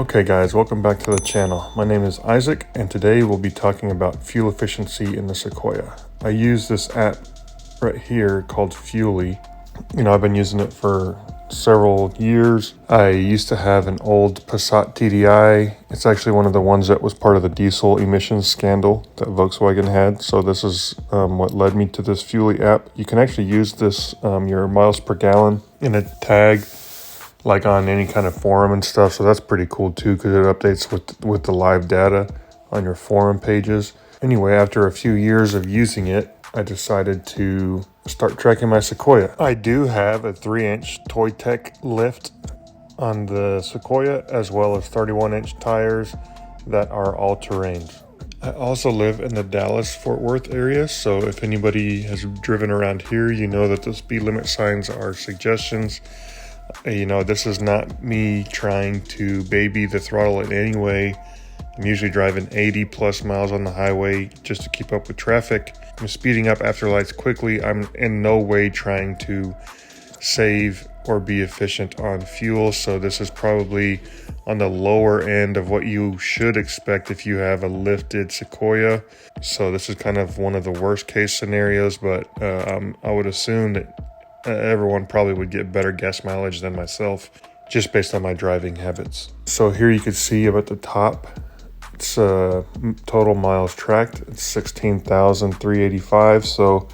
Okay guys, welcome back to the channel. My name is Isaac and today we'll be talking about fuel efficiency in the Sequoia. I use this app right here called Fuelie. I've been using it for several years. I used to have an old Passat TDI. It's actually one of the ones that was part of the diesel emissions scandal that Volkswagen had. So this is what led me to this Fuelie app. You can actually use this, your miles per gallon in a tag, like on any kind of forum and stuff. So that's pretty cool too, because it updates with the live data on your forum pages. Anyway, after a few years of using it, I decided to start tracking my Sequoia. I do have a 3-inch Toy Tech lift on the Sequoia, as well as 31-inch tires that are all-terrain. I also live in the Dallas-Fort Worth area, so if anybody has driven around here, you know that the speed limit signs are suggestions. This is not me trying to baby the throttle in any way. I'm usually driving 80 plus miles on the highway just to keep up with traffic. I'm speeding up after lights quickly. I'm in no way trying to save or be efficient on fuel. So this is probably on the lower end of what you should expect if you have a lifted Sequoia. So this is kind of one of the worst case scenarios, but I would assume that everyone probably would get better gas mileage than myself, just based on my driving habits. So here you can see up at the top, it's total miles tracked. It's 16,385. So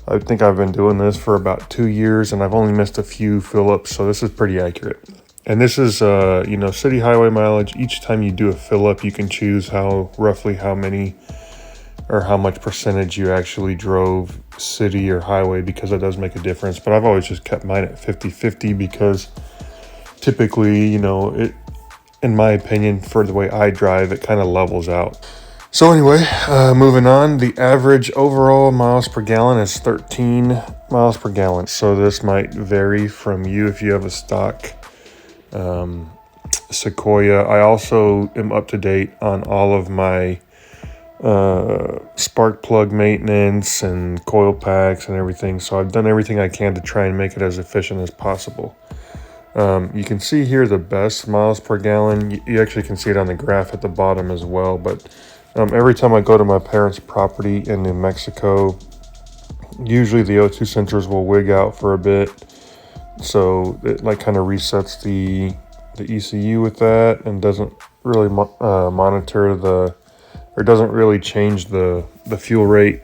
I think I've been doing this for about 2 years, and I've only missed a few fill-ups, so this is pretty accurate. And this is, city highway mileage. Each time you do a fill-up, you can choose roughly how many or how much percentage you actually drove city or highway, because it does make a difference. But I've always just kept mine at 50-50 because typically, it, in my opinion, for the way I drive, it kind of levels out. So anyway, moving on, the average overall miles per gallon is 13 miles per gallon. So this might vary from you if you have a stock Sequoia. I also am up to date on all of my spark plug maintenance and coil packs and everything. So I've done everything I can to try and make it as efficient as possible. You can see here the best miles per gallon. You actually can see it on the graph at the bottom as well. But every time I go to my parents' property in New Mexico, usually the O2 sensors will wig out for a bit. So it kind of resets the ECU with that, and doesn't really monitor or doesn't really change the fuel rate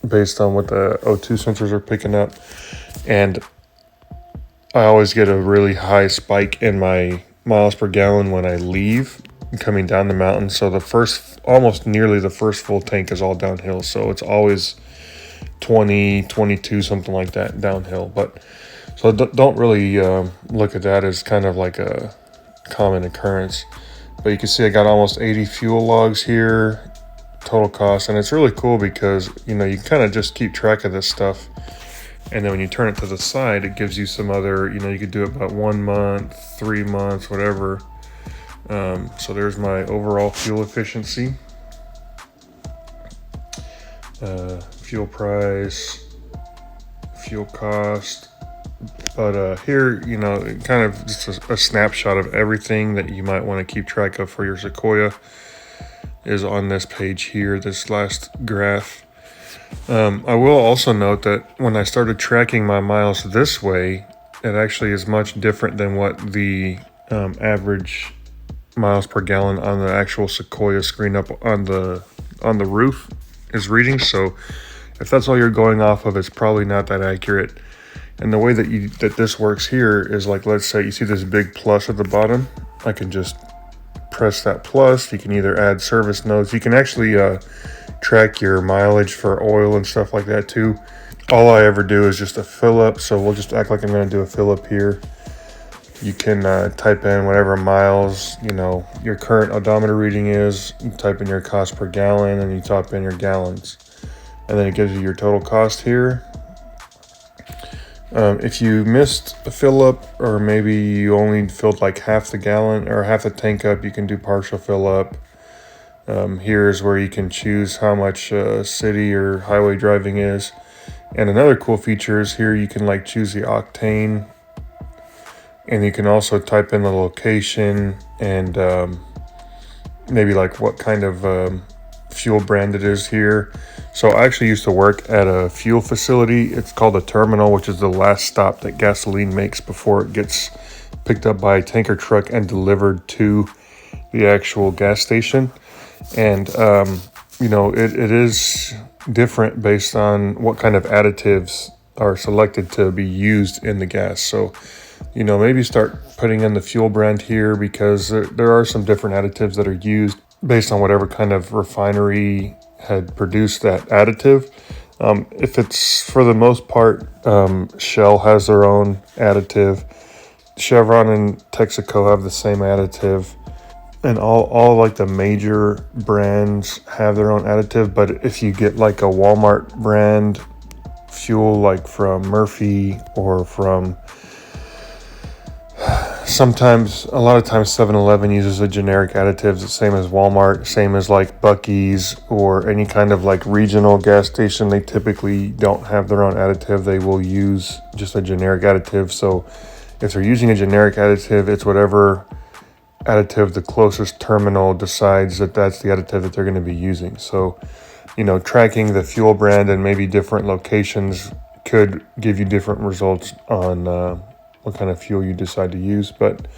based on what the O2 sensors are picking up. And I always get a really high spike in my miles per gallon when I leave coming down the mountain. So almost nearly the first full tank is all downhill. So it's always 20, 22, something like that downhill. So don't really look at that as kind of like a common occurrence. But you can see I got almost 80 fuel logs here, total cost. And it's really cool because, you can kind of just keep track of this stuff. And then when you turn it to the side, it gives you some other, you could do it about 1 month, 3 months, whatever. So there's my overall fuel efficiency. Fuel price, fuel cost. But here, kind of just a snapshot of everything that you might want to keep track of for your Sequoia is on this page here, this last graph. I will also note that when I started tracking my miles this way, it actually is much different than what the average miles per gallon on the actual Sequoia screen up on the roof is reading. So if that's all you're going off of, it's probably not that accurate. And the way that this works here is, like, let's say you see this big plus at the bottom. I can just press that plus. You can either add service notes. You can actually track your mileage for oil and stuff like that too. All I ever do is just a fill up. So we'll just act like I'm going to do a fill up here. You can type in whatever miles, your current odometer reading is. You type in your cost per gallon and you type in your gallons. And then it gives you your total cost here. If you missed a fill up, or maybe you only filled like half the gallon or half the tank up, you can do partial fill up. Here's where you can choose how much city or highway driving is. And another cool feature is here you can choose the octane And you can also type in the location and maybe like what kind of fuel brand it is here. So I actually used to work at a fuel facility. It's called a terminal, which is the last stop that gasoline makes before it gets picked up by a tanker truck and delivered to the actual gas station. And it is different based on what kind of additives are selected to be used in the gas. So maybe start putting in the fuel brand here, because there are some different additives that are used based on whatever kind of refinery had produced that additive. If it's, for the most part, Shell has their own additive. Chevron and Texaco have the same additive. And all like the major brands have their own additive. But if you get like a Walmart brand fuel, like from Murphy or from, a lot of times 7-Eleven uses a generic additives, the same as Walmart, same as like Buc-ee's or any kind of like regional gas station. They typically don't have their own additive. They will use just a generic additive. So if they're using a generic additive, it's whatever additive the closest terminal decides that that's the additive that they're going to be using. So, tracking the fuel brand and maybe different locations could give you different results on what kind of fuel you decide to use. But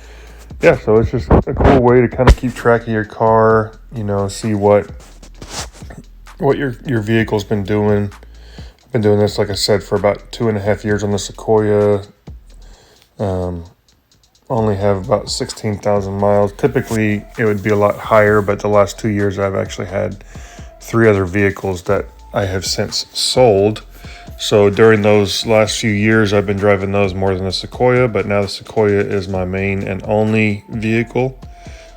yeah, so it's just a cool way to kind of keep track of your car, see what your vehicle's been doing. I've been doing this, like I said, for about 2.5 years on the Sequoia. Only have about 16,000 miles. Typically it would be a lot higher, but the last 2 years I've actually had 3 other vehicles that I have since sold. So during those last few years, I've been driving those more than the Sequoia, but now the Sequoia is my main and only vehicle.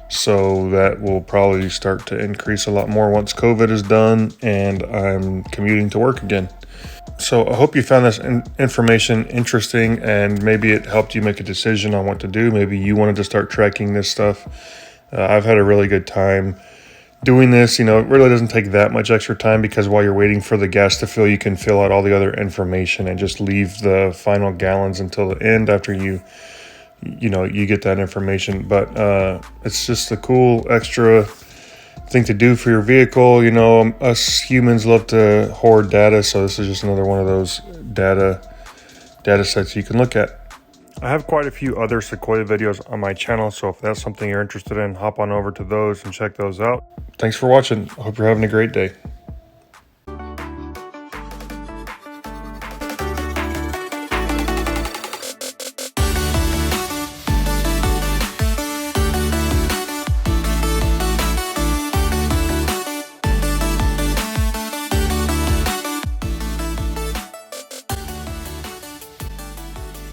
So that will probably start to increase a lot more once COVID is done and I'm commuting to work again. So I hope you found this information interesting, and maybe it helped you make a decision on what to do. Maybe you wanted to start tracking this stuff. I've had a really good time doing this. It really doesn't take that much extra time, because while you're waiting for the gas to fill, you can fill out all the other information and just leave the final gallons until the end after you get that information. But it's just a cool extra thing to do for your vehicle. Us humans love to hoard data, so this is just another one of those data sets you can look at. I have quite a few other Sequoia videos on my channel, so if that's something you're interested in, hop on over to those and check those out. Thanks for watching. I hope you're having a great day.